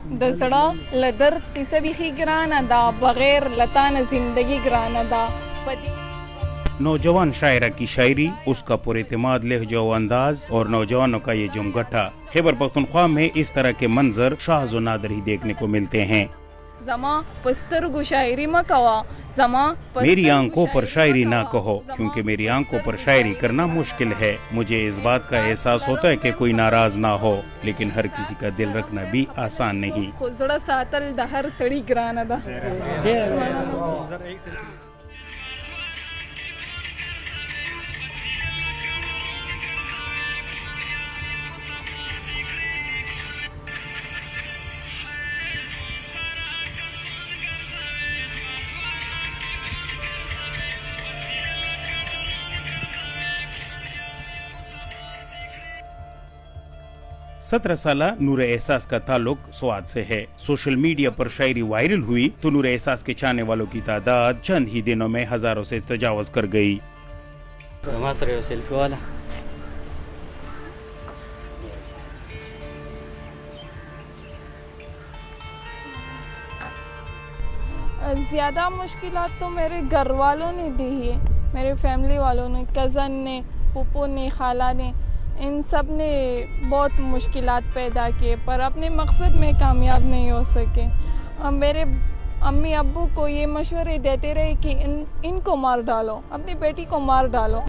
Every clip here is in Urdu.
دسڑا لدر کسی بھی گرانا دا بغیر لتان زندگی گرانا دا نوجوان شاعرہ کی شاعری، اس کا پر اعتماد لہجہ و انداز اور نوجوانوں کا یہ جمگٹھا، خیبر پختونخوا میں اس طرح کے منظر شاذ و نادر ہی دیکھنے کو ملتے ہیں۔ زما پسترگو شاعری مکوا، میری آنکھوں پر شاعری نہ کہو، کیونکہ میری آنکھوں پر شاعری کرنا مشکل ہے۔ مجھے اس بات کا احساس ہوتا ہے کہ کوئی ناراض نہ ہو، لیکن ہر کسی کا دل رکھنا بھی آسان نہیں۔ خزڑا ساتل دا ہر سڑی گرانا دا۔ سترہ سالہ نور احساس کا تعلق سوات سے ہے۔ سوشل میڈیا پر شاعری وائرل ہوئی تو نور احساس کے چاہنے والوں کی تعداد چند ہی دنوں میں ہزاروں سے تجاوز کر گئی۔ زیادہ مشکلات تو میرے گھر والوں نے دی ہے، میرے فیملی والوں نے، کزن نے، پھوپھو نے، خالہ نے، ان سب نے بہت مشکلات پیدا کیے، پر اپنے مقصد میں کامیاب نہیں ہو سکے۔ میرے امی ابو کو یہ مشورے دیتے رہے کہ ان کو مار ڈالو، اپنی بیٹی کو مار ڈالو۔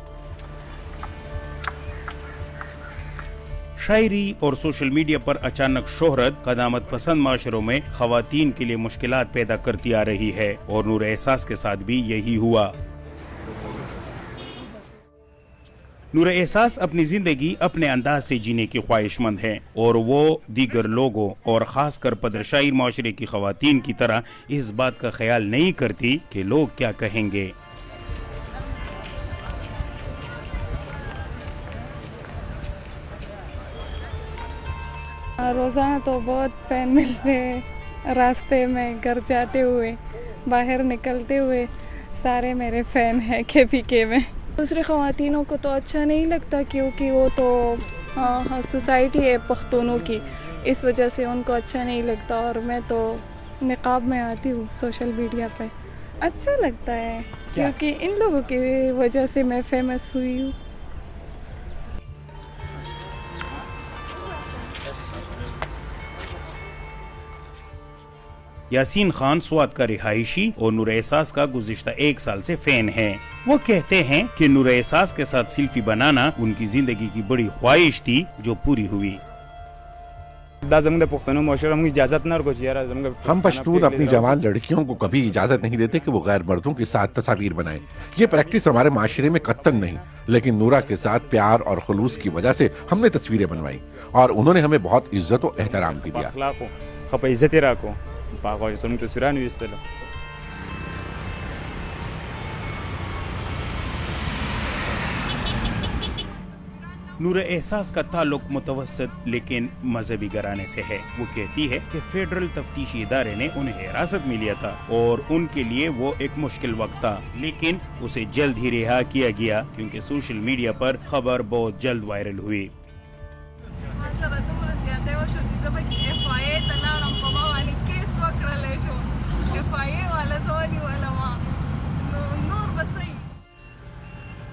شاعری اور سوشل میڈیا پر اچانک شہرت قدامت پسند معاشروں میں خواتین کے لیے مشکلات پیدا کرتی آ رہی ہے، اور نور احساس کے ساتھ بھی یہی ہوا۔ نور احساس اپنی زندگی اپنے انداز سے جینے کی خواہش مند ہیں، اور وہ دیگر لوگوں اور خاص کر پدرشاہی معاشرے کی خواتین کی طرح اس بات کا خیال نہیں کرتی کہ لوگ کیا کہیں گے۔ روزانہ تو بہت فین ملتے ہیں، راستے میں، گھر جاتے ہوئے، باہر نکلتے ہوئے، سارے میرے فین ہیں KPK میں۔ دوسرے خواتینوں کو تو اچھا نہیں لگتا، کیونکہ وہ تو سوسائٹی ہے پختونوں کی، اس وجہ سے ان کو اچھا نہیں لگتا، اور میں تو نقاب میں آتی ہوں سوشل میڈیا پہ، اچھا لگتا ہے کیونکہ ان لوگوں کی وجہ سے میں فیمس ہوئی ہوں۔ یاسین خان سوات کا رہائشی اور نور احساس کا گزشتہ 1 سال سے فین ہیں۔ وہ کہتے ہیں کہ نور احساس کے ساتھ سیلفی بنانا ان کی زندگی کی بڑی خواہش تھی جو پوری ہوئی۔ ہم پشتون اپنی جوان لڑکیوں کو کبھی اجازت نہیں دیتے کہ وہ غیر مردوں کے ساتھ تصاویر بنائیں۔ یہ پریکٹس ہمارے معاشرے میں قطعاً نہیں، لیکن نورا کے ساتھ پیار اور خلوص کی وجہ سے ہم نے تصویریں بنوائی، اور انہوں نے ہمیں بہت عزت و احترام بھی دیا۔ نور احساس کا تعلق متوسط لیکن مذہبی گھرانے سے ہے۔ وہ کہتی ہے کہ فیڈرل تفتیشی ادارے نے انہیں حراست میں لیا تھا، اور ان کے لیے وہ ایک مشکل وقت تھا، لیکن اسے جلد ہی رہا کیا گیا کیونکہ سوشل میڈیا پر خبر بہت جلد وائرل ہوئی۔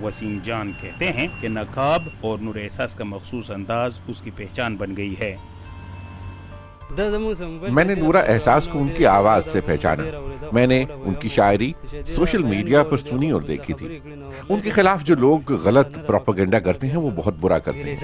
وسیم جان کہتے ہیں کہ نقاب اور نور احساس کا مخصوص انداز اس کی پہچان بن گئی ہے۔ میں نے نورا احساس کو ان کی آواز سے پہچانا۔ میں نے ان کی شاعری سوشل میڈیا پر سنی اور دیکھی تھی۔ ان کے خلاف جو لوگ غلط پروپیگنڈا کرتے ہیں وہ بہت برا کرتے ہیں۔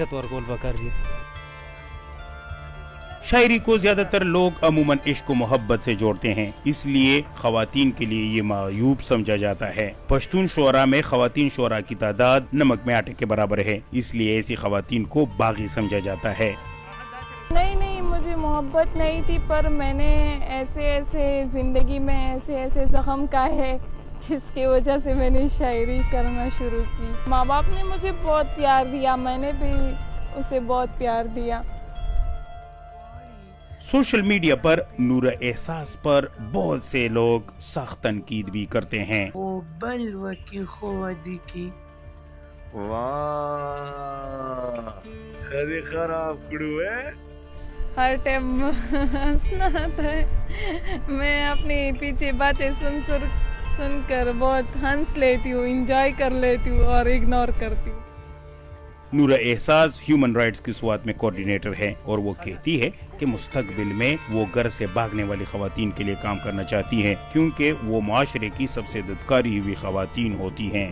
شاعری کو زیادہ تر لوگ عموماً عشق و محبت سے جوڑتے ہیں، اس لیے خواتین کے لیے یہ معیوب سمجھا جاتا ہے۔ پشتون شعراء میں خواتین شعراء کی تعداد نمک میں آٹے کے برابر ہے، اس لیے ایسی خواتین کو باغی سمجھا جاتا ہے۔ نہیں، مجھے محبت نہیں تھی، پر میں نے ایسے زندگی میں ایسے زخم کا ہے جس کی وجہ سے میں نے شاعری کرنا شروع کی۔ ماں باپ نے مجھے بہت پیار دیا، میں نے بھی اسے بہت پیار دیا۔ سوشل میڈیا پر نور احساس پر بہت سے لوگ سخت تنقید بھی کرتے ہیں۔ خراب کڑو ہے ہر ٹائم ہنسنا آتا ہے. میں اپنی پیچھے باتیں سن کر بہت ہنس لیتی ہوں, انجوائے کر لیتی ہوں اور اگنور کرتی ہوں. نورا احساس ہیومن رائٹس کی سوات میں کوارڈینیٹر ہے اور وہ کہتی ہے کہ مستقبل میں وہ گھر سے بھاگنے والی خواتین کے لیے کام کرنا چاہتی ہیں کیونکہ وہ معاشرے کی سب سے ددکاری ہوئی خواتین ہوتی ہیں.